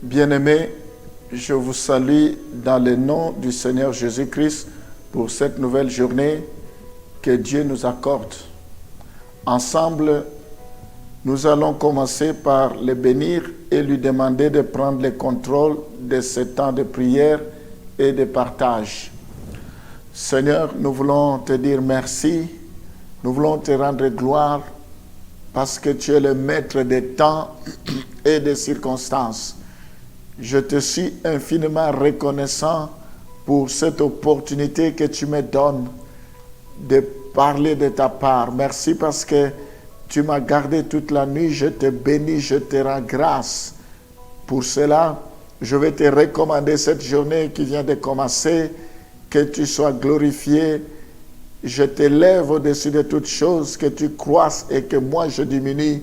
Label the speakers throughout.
Speaker 1: Bien-aimés, je vous salue dans le nom du Seigneur Jésus-Christ pour cette nouvelle journée que Dieu nous accorde. Ensemble, nous allons commencer par le bénir et lui demander de prendre le contrôle de ce temps de prière et de partage. Seigneur, nous voulons te dire merci, nous voulons te rendre gloire parce que tu es le maître des temps et des circonstances. Je te suis infiniment reconnaissant pour cette opportunité que tu me donnes de parler de ta part. Merci parce que tu m'as gardé toute la nuit. Je te bénis, je te rends grâce. Pour cela, je vais te recommander cette journée qui vient de commencer, que tu sois glorifié. Je t'élève au-dessus de toutes choses, que tu croisses et que moi je diminue.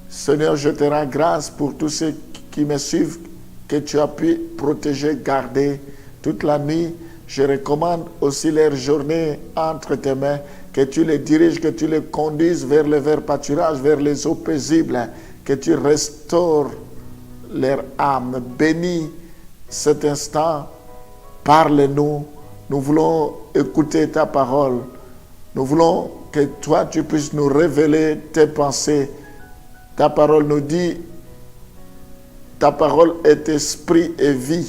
Speaker 1: Seigneur, je te rends grâce pour tous ceux qui me suivent, que tu as pu protéger, garder toute la nuit. Je recommande aussi leur journée entre tes mains, que tu les diriges, que tu les conduises vers le vert pâturage, vers les eaux paisibles, que tu restaures leur âme. Bénis cet instant, parle-nous. Nous voulons écouter ta parole. Nous voulons que toi, tu puisses nous révéler tes pensées. Ta parole nous dit, ta parole est esprit et vie.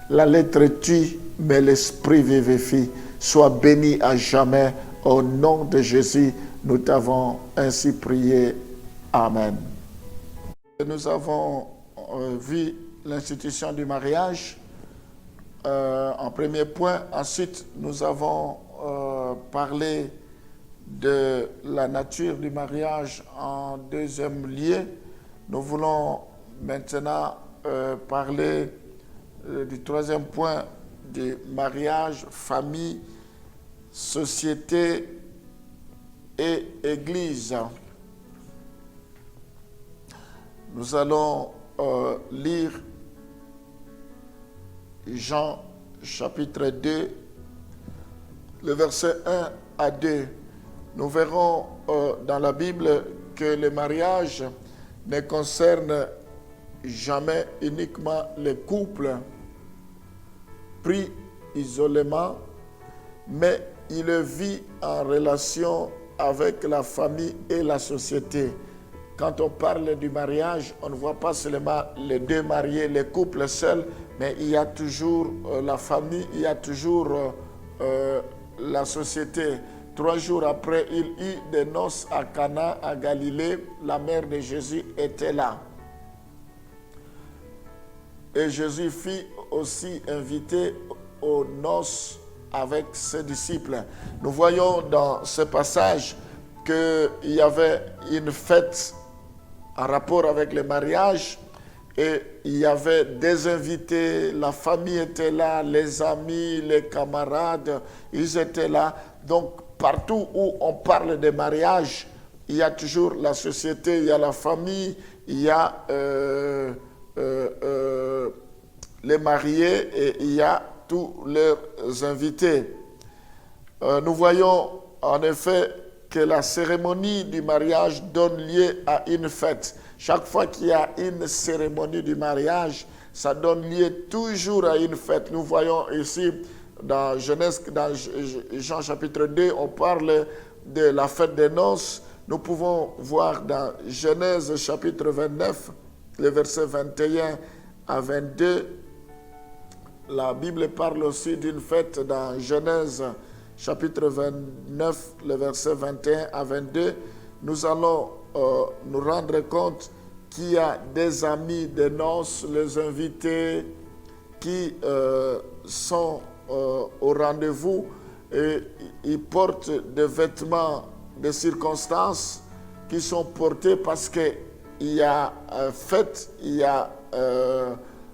Speaker 1: La lettre tue, mais l'esprit vivifie. Sois béni à jamais. Au nom de Jésus, nous t'avons ainsi prié. Amen. Nous avons vu l'institution du mariage en premier point. Ensuite, nous avons parlé de la nature du mariage en deuxième lieu. Nous voulons maintenant parler du troisième point, du mariage, famille, société et église. Nous allons lire Jean chapitre 2, le verset 1 à 2. Nous verrons dans la Bible que le mariage ne concerne jamais uniquement les couples pris isolément, mais il vit en relation avec la famille et la société. Quand on parle du mariage, on ne voit pas seulement les deux mariés, les couples seuls, mais il y a toujours la famille, il y a toujours la société. 3 jours après, il eut des noces à Cana, à Galilée. La mère de Jésus était là. Et Jésus fut aussi invité aux noces avec ses disciples. Nous voyons dans ce passage qu'il y avait une fête en rapport avec le mariage et il y avait des invités, la famille était là, les amis, les camarades, ils étaient là. Donc partout où on parle de mariage, il y a toujours la société, il y a la famille, il y a les mariés et il y a tous leurs invités. Nous voyons en effet que la cérémonie du mariage donne lieu à une fête. Chaque fois qu'il y a une cérémonie du mariage, ça donne lieu toujours à une fête. Nous voyons ici dans Genèse, dans Jean chapitre 2, on parle de la fête des noces. Nous pouvons voir dans Genèse chapitre 29, le verset 21 à 22, la Bible parle aussi d'une fête dans Genèse chapitre 29, le verset 21 à 22. Nous allons nous rendre compte qu'il y a des amis des noces, les invités qui sont au rendez-vous et ils portent des vêtements de circonstances qui sont portés parce qu'il y a fête, il y a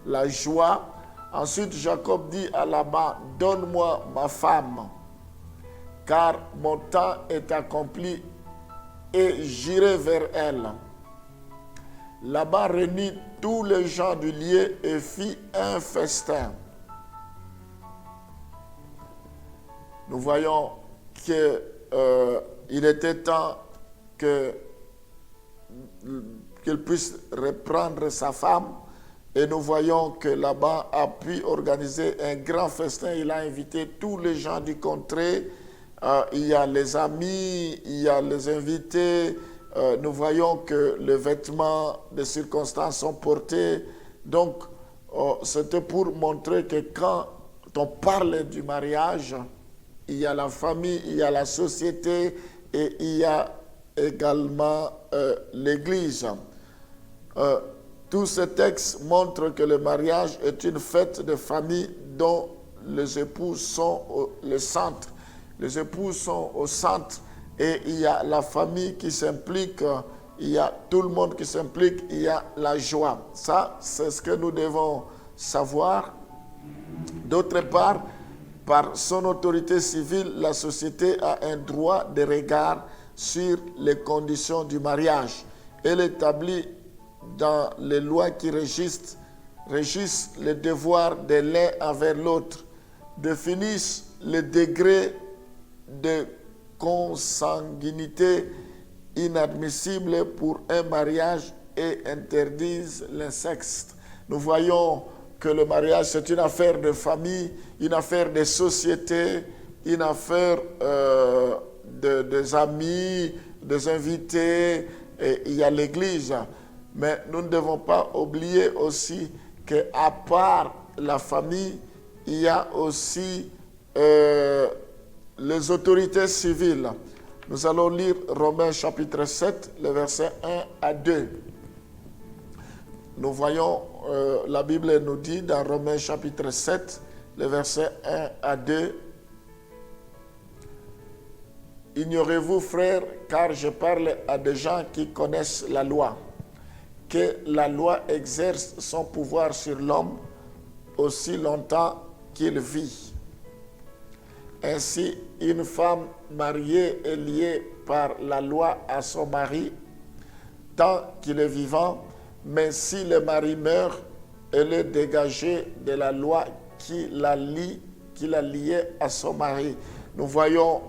Speaker 1: la joie. Ensuite, Jacob dit à Laban, « Donne-moi ma femme, car mon temps est accompli et j'irai vers elle. » Laban réunit tous les gens du lieu et fit un festin. Nous voyons qu'il était temps qu'il puisse reprendre sa femme Et nous voyons que Laban a pu organiser un grand festin. Il a invité tous les gens du contrée. Il y a les amis, il y a les invités. Nous voyons que les vêtements de circonstances sont portés. Donc, c'était pour montrer que quand on parle du mariage, il y a la famille, il y a la société et il y a également l'Église. Tous ces textes montrent que le mariage est une fête de famille dont les époux sont le centre. Les époux sont au centre et il y a la famille qui s'implique, il y a tout le monde qui s'implique, il y a la joie. Ça, c'est ce que nous devons savoir. D'autre part, par son autorité civile, la société a un droit de regard sur les conditions du mariage. Elle établit dans les lois qui régissent les devoirs de l'un envers l'autre, définissent le degré de consanguinité inadmissible pour un mariage et interdisent l'inceste. Nous voyons que le mariage, c'est une affaire de famille, une affaire de société, une affaire des amis, des invités, et il y a l'Église. Mais nous ne devons pas oublier aussi qu'à part la famille, il y a aussi les autorités civiles. Nous allons lire Romains chapitre 7, les versets 1 à 2. Nous voyons, la Bible nous dit dans Romains chapitre 7, les versets 1 à 2. Ignorez-vous, frères, car je parle à des gens qui connaissent la loi, que la loi exerce son pouvoir sur l'homme aussi longtemps qu'il vit. Ainsi, une femme mariée est liée par la loi à son mari tant qu'il est vivant, mais si le mari meurt, elle est dégagée de la loi qui la liée à son mari. Nous voyons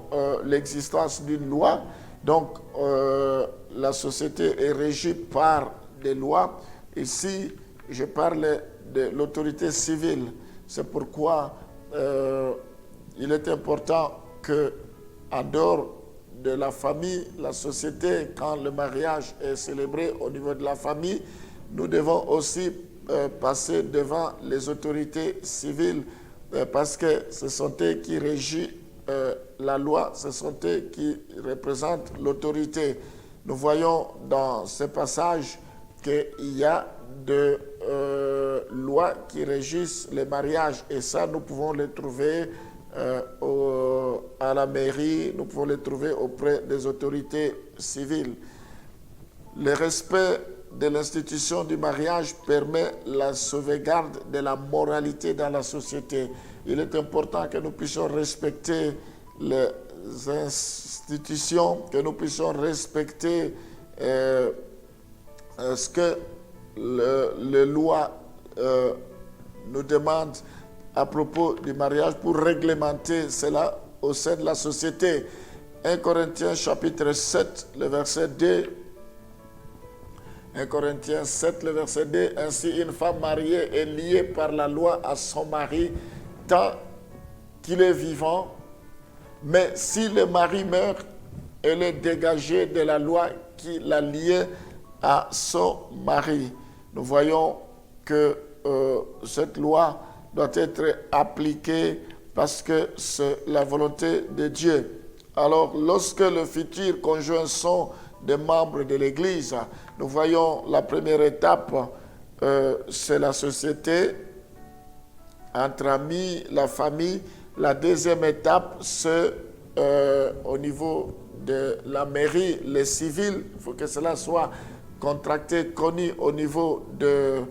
Speaker 1: l'existence d'une loi, donc la société est régie par des lois. Ici, je parle de l'autorité civile. C'est pourquoi il est important que, en dehors de la famille, la société, quand le mariage est célébré au niveau de la famille, nous devons aussi passer devant les autorités civiles parce que ce sont eux qui régissent la loi, ce sont eux qui représentent l'autorité. Nous voyons dans ce passage qu'il y a des lois qui régissent les mariages et ça, nous pouvons les trouver à la mairie, nous pouvons les trouver auprès des autorités civiles. Le respect de l'institution du mariage permet la sauvegarde de la moralité dans la société. Il est important que nous puissions respecter les institutions, que nous puissions respecter ce que les lois nous demandent à propos du mariage pour réglementer cela au sein de la société. 1 Corinthiens chapitre 7, le verset 2. 1 Corinthiens 7, le verset 2. Ainsi, une femme mariée est liée par la loi à son mari tant qu'il est vivant. Mais si le mari meurt, elle est dégagée de la loi qui la liait à son mari. Nous voyons que cette loi doit être appliquée parce que c'est la volonté de Dieu. Alors, lorsque le futur conjoint sont des membres de l'Église, nous voyons la première étape, c'est la société, entre amis, la famille. La deuxième étape, c'est au niveau de la mairie, les civils. Il faut que cela soit contracté, connu au niveau des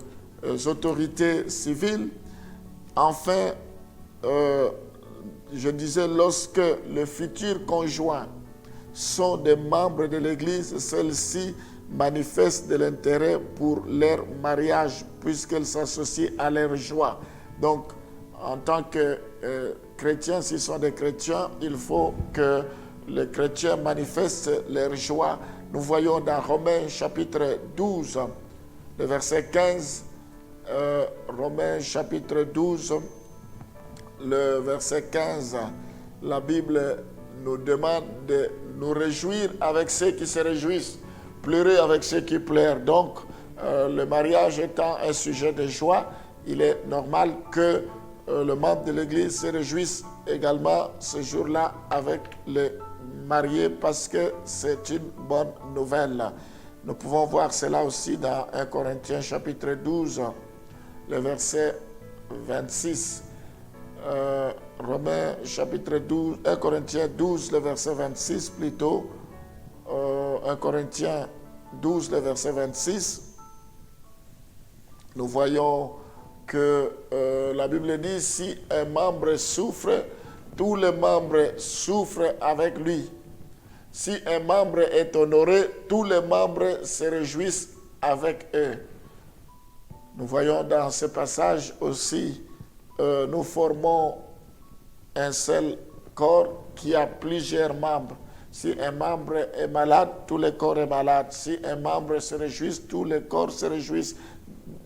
Speaker 1: autorités civiles. Enfin, je disais, lorsque les futurs conjoints sont des membres de l'Église, celle-ci manifeste de l'intérêt pour leur mariage puisqu'elles s'associent à leur joie. Donc, en tant que chrétiens, s'ils sont des chrétiens, il faut que les chrétiens manifestent leur joie. Nous voyons dans Romains chapitre 12, le verset 15, Romains chapitre 12, le verset 15, la Bible nous demande de nous réjouir avec ceux qui se réjouissent, pleurer avec ceux qui pleurent. Donc, le mariage étant un sujet de joie, il est normal que le membre de l'Église se réjouisse également ce jour-là avec les mariés parce que c'est une bonne nouvelle. Nous pouvons voir cela aussi dans 1 Corinthiens chapitre 12, le verset 26. Romains chapitre 12, 1 Corinthiens 12, le verset 26 plutôt. 1 Corinthiens 12, le verset 26. Nous voyons que la Bible dit, si un membre souffre, tous les membres souffrent avec lui. Si un membre est honoré, tous les membres se réjouissent avec eux. Nous voyons dans ce passage aussi, nous formons un seul corps qui a plusieurs membres. Si un membre est malade, tout le corps est malade. Si un membre se réjouit, tous les corps se réjouissent.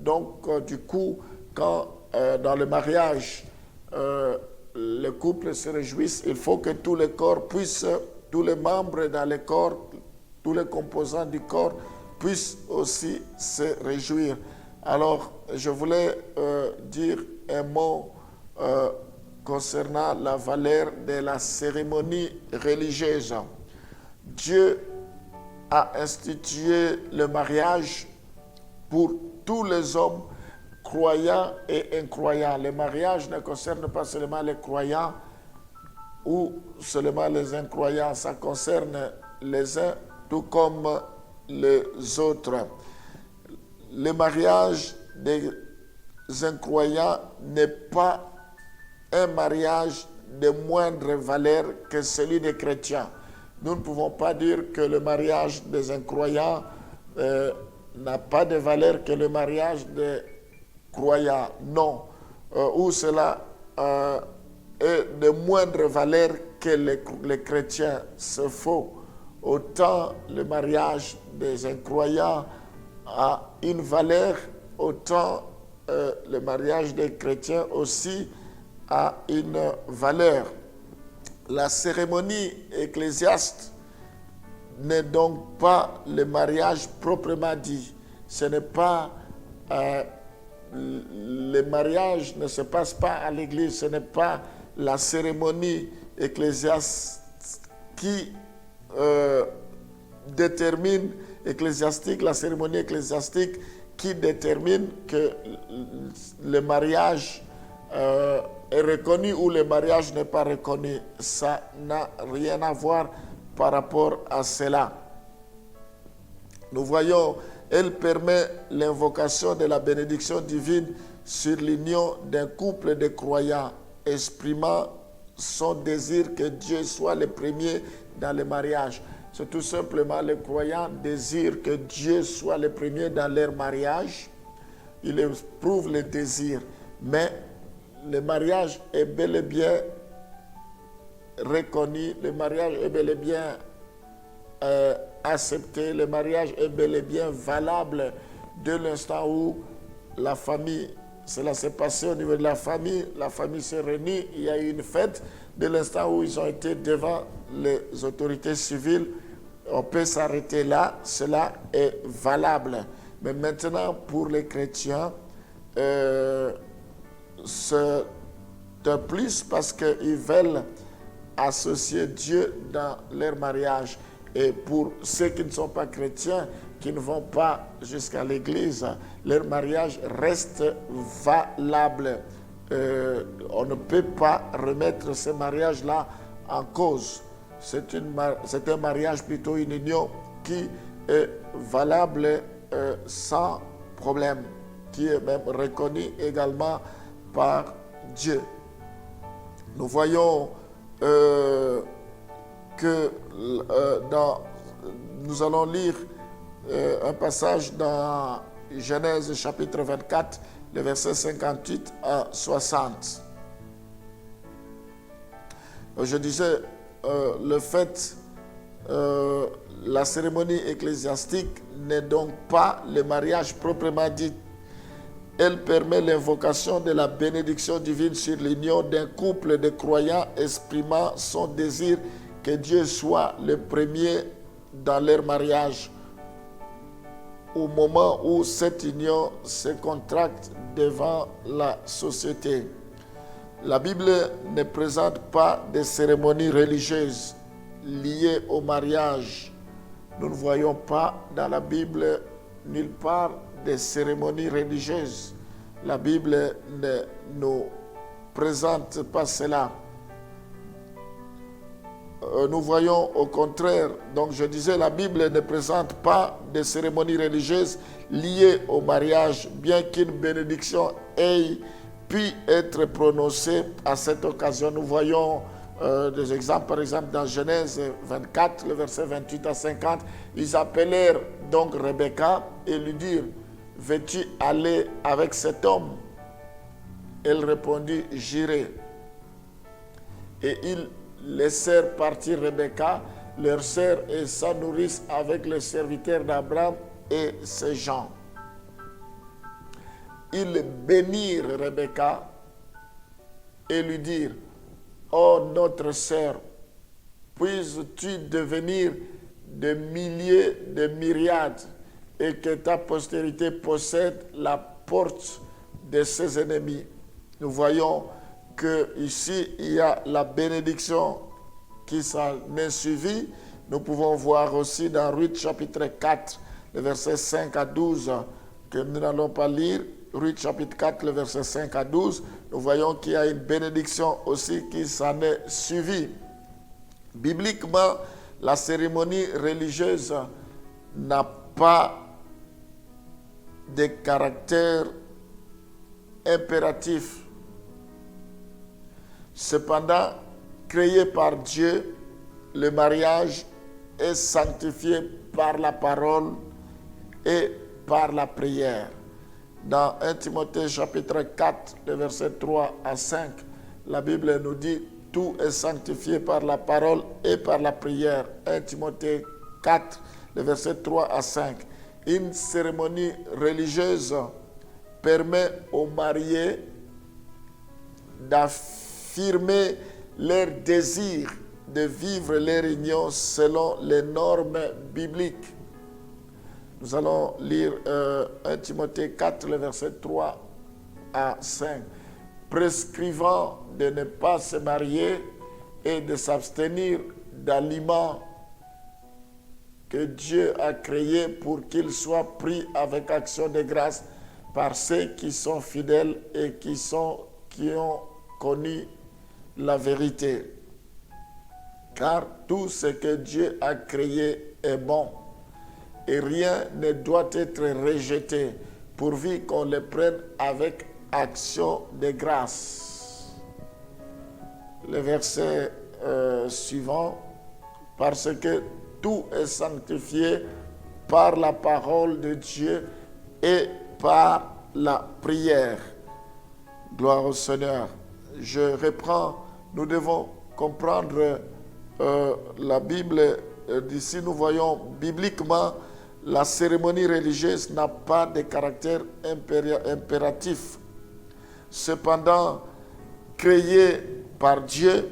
Speaker 1: Donc, du coup, quand dans le mariage, le couple se réjouisse, il faut que tous les corps puissent, tous les membres dans le corps, tous les composants du corps puissent aussi se réjouir. Alors, je voulais dire un mot concernant la valeur de la cérémonie religieuse. Dieu a institué le mariage pour tous les hommes, croyants et incroyants. Le mariage ne concerne pas seulement les croyants ou seulement les incroyants, ça concerne les uns tout comme les autres. Le mariage des incroyants n'est pas un mariage de moindre valeur que celui des chrétiens. Nous ne pouvons pas dire que le mariage des incroyants n'a pas de valeur que le mariage des croyants. Non. Ou cela est de moindre valeur que les chrétiens. C'est faux. Autant le mariage des incroyants a une valeur, autant le mariage des chrétiens aussi a une valeur. La cérémonie ecclésiaste n'est donc pas le mariage proprement dit. Ce n'est pas le mariage ne se passe pas à l'église, ce n'est pas la cérémonie ecclésiastique qui détermine la cérémonie ecclésiastique qui détermine que le mariage est reconnu ou le mariage n'est pas reconnu. Ça n'a rien à voir par rapport à cela. Nous voyons, elle permet l'invocation de la bénédiction divine sur l'union d'un couple de croyants, exprimant son désir que Dieu soit le premier dans le mariage. C'est tout simplement les croyants désirent que Dieu soit le premier dans leur mariage. Ils éprouvent le désir, mais le mariage est bel et bien reconnu, le mariage est bel et bien accepté, le mariage est bel et bien valable de l'instant où la famille, cela s'est passé au niveau de la famille s'est réunie, il y a eu une fête, de l'instant où ils ont été devant les autorités civiles, on peut s'arrêter là, cela est valable. Mais maintenant, pour les chrétiens, c'est de plus parce qu'ils veulent associer Dieu dans leur mariage. Et pour ceux qui ne sont pas chrétiens, qui ne vont pas jusqu'à l'église, leur mariage reste valable. On ne peut pas remettre ce mariage-là en cause. C'est un mariage, plutôt une union qui est valable sans problème, qui est même reconnue également par Dieu. Nous voyons que nous allons lire un passage dans Genèse chapitre 24, le verset 58 à 60. Je disais, le fait, la cérémonie ecclésiastique n'est donc pas le mariage proprement dit. Elle permet l'invocation de la bénédiction divine sur l'union d'un couple de croyants exprimant son désir que Dieu soit le premier dans leur mariage au moment où cette union se contracte devant la société. La Bible ne présente pas de cérémonies religieuses liées au mariage. Nous ne voyons pas dans la Bible nulle part de cérémonies religieuses. La Bible ne nous présente pas cela. Nous voyons au contraire, donc je disais, la Bible ne présente pas de cérémonies religieuses liées au mariage, bien qu'une bénédiction ait pu être prononcée à cette occasion. Nous voyons des exemples, par exemple dans Genèse 24, le verset 28 à 50, ils appelèrent donc Rebecca et lui dirent, veux-tu aller avec cet homme? Elle répondit, j'irai. Et ils laissèrent partir Rebecca, leur sœur, et sa nourrice avec les serviteurs d'Abraham et ses gens. Ils bénirent Rebecca et lui dirent, ô notre sœur, puisses-tu devenir de milliers de myriades et que ta postérité possède la porte de ses ennemis. Nous voyons que ici il y a la bénédiction qui s'en est suivie. Nous pouvons voir aussi dans Ruth chapitre 4, le verset 5 à 12, que nous n'allons pas lire. Ruth chapitre 4, le verset 5 à 12, nous voyons qu'il y a une bénédiction aussi qui s'en est suivie. Bibliquement, la cérémonie religieuse n'a pas de caractère impératif. Cependant, créé par Dieu, le mariage est sanctifié par la parole et par la prière. Dans 1 Timothée chapitre 4, le verset 3 à 5, la Bible nous dit « Tout est sanctifié par la parole et par la prière ». 1 Timothée 4, le verset 3 à 5. Une cérémonie religieuse permet aux mariés d'affirmer leur désir de vivre leur union selon les normes bibliques. Nous allons lire 1 Timothée 4, le verset 3 à 5. Prescrivant de ne pas se marier et de s'abstenir d'aliments que Dieu a créés pour qu'ils soient pris avec action de grâce par ceux qui sont fidèles et qui ont connu la vérité. Car tout ce que Dieu a créé est bon. Et rien ne doit être rejeté, pourvu qu'on le prenne avec action de grâce. Le verset suivant, parce que tout est sanctifié par la parole de Dieu et par la prière. Gloire au Seigneur. Je reprends, nous devons comprendre la Bible. D'ici, nous voyons bibliquement, la cérémonie religieuse n'a pas de caractère impératif. Cependant, créé par Dieu,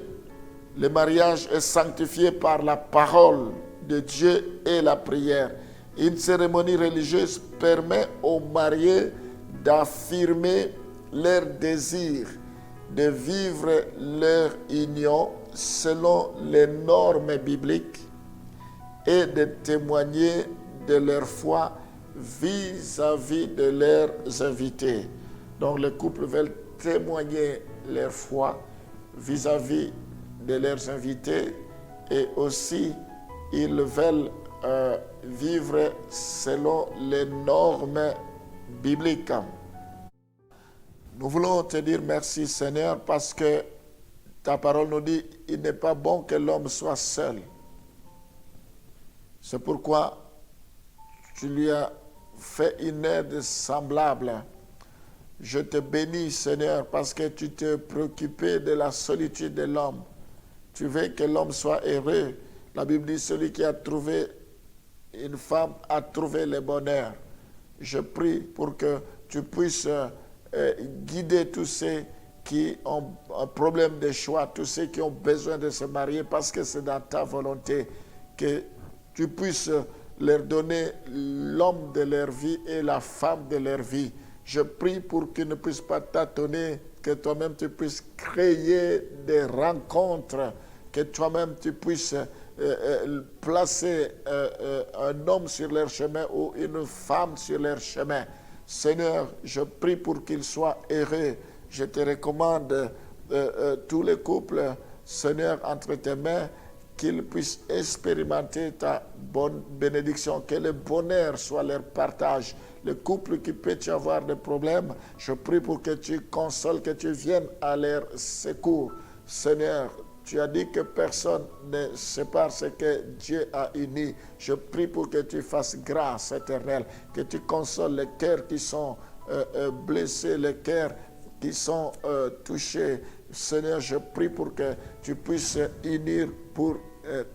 Speaker 1: le mariage est sanctifié par la parole de Dieu et la prière. Une cérémonie religieuse permet aux mariés d'affirmer leur désir de vivre leur union selon les normes bibliques et de témoigner de leur foi vis-à-vis de leurs invités. Donc les couples veulent témoigner leur foi vis-à-vis de leurs invités et aussi ils veulent vivre selon les normes bibliques. Nous voulons te dire merci Seigneur parce que ta parole nous dit il n'est pas bon que l'homme soit seul. C'est pourquoi tu lui as fait une aide semblable. Je te bénis Seigneur parce que tu t'es préoccupé de la solitude de l'homme. Tu veux que l'homme soit heureux. La Bible dit celui qui a trouvé une femme a trouvé le bonheur. Je prie pour que tu puisses guider tous ceux qui ont un problème de choix, tous ceux qui ont besoin de se marier, parce que c'est dans ta volonté que tu puisses leur donner l'homme de leur vie et la femme de leur vie. Je prie pour qu'ils ne puissent pas tâtonner, que toi-même tu puisses créer des rencontres, que toi-même tu puisses placer un homme sur leur chemin ou une femme sur leur chemin. Seigneur, je prie pour qu'ils soient heureux. Je te recommande tous les couples, Seigneur, entre tes mains, qu'ils puissent expérimenter ta bonne bénédiction, que le bonheur soit leur partage. Le couple qui peut y avoir des problèmes, je prie pour que tu consoles, que tu viennes à leur secours. Seigneur, tu as dit que personne ne sépare ce que Dieu a uni. Je prie pour que tu fasses grâce éternelle, que tu consoles les cœurs qui sont blessés, les cœurs qui sont touchés. Seigneur, je prie pour que tu puisses unir pour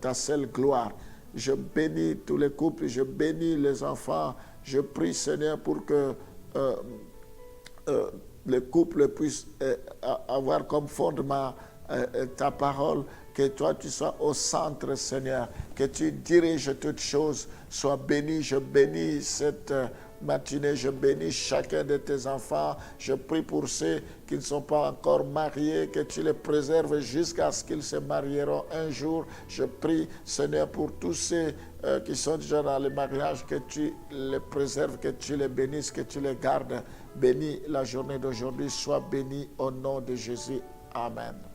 Speaker 1: ta seule gloire. Je bénis tous les couples, je bénis les enfants. Je prie, Seigneur, pour que les couples puissent avoir comme fondement ta parole, que toi tu sois au centre, Seigneur, que tu diriges toutes choses. Sois béni, je bénis cette matinée, je bénis chacun de tes enfants. Je prie pour ceux qui ne sont pas encore mariés, que tu les préserves jusqu'à ce qu'ils se marieront un jour. Je prie, Seigneur, pour tous ceux qui sont déjà dans le mariage, que tu les préserves, que tu les bénisses, que tu les gardes. Bénis la journée d'aujourd'hui, sois béni au nom de Jésus. Amen.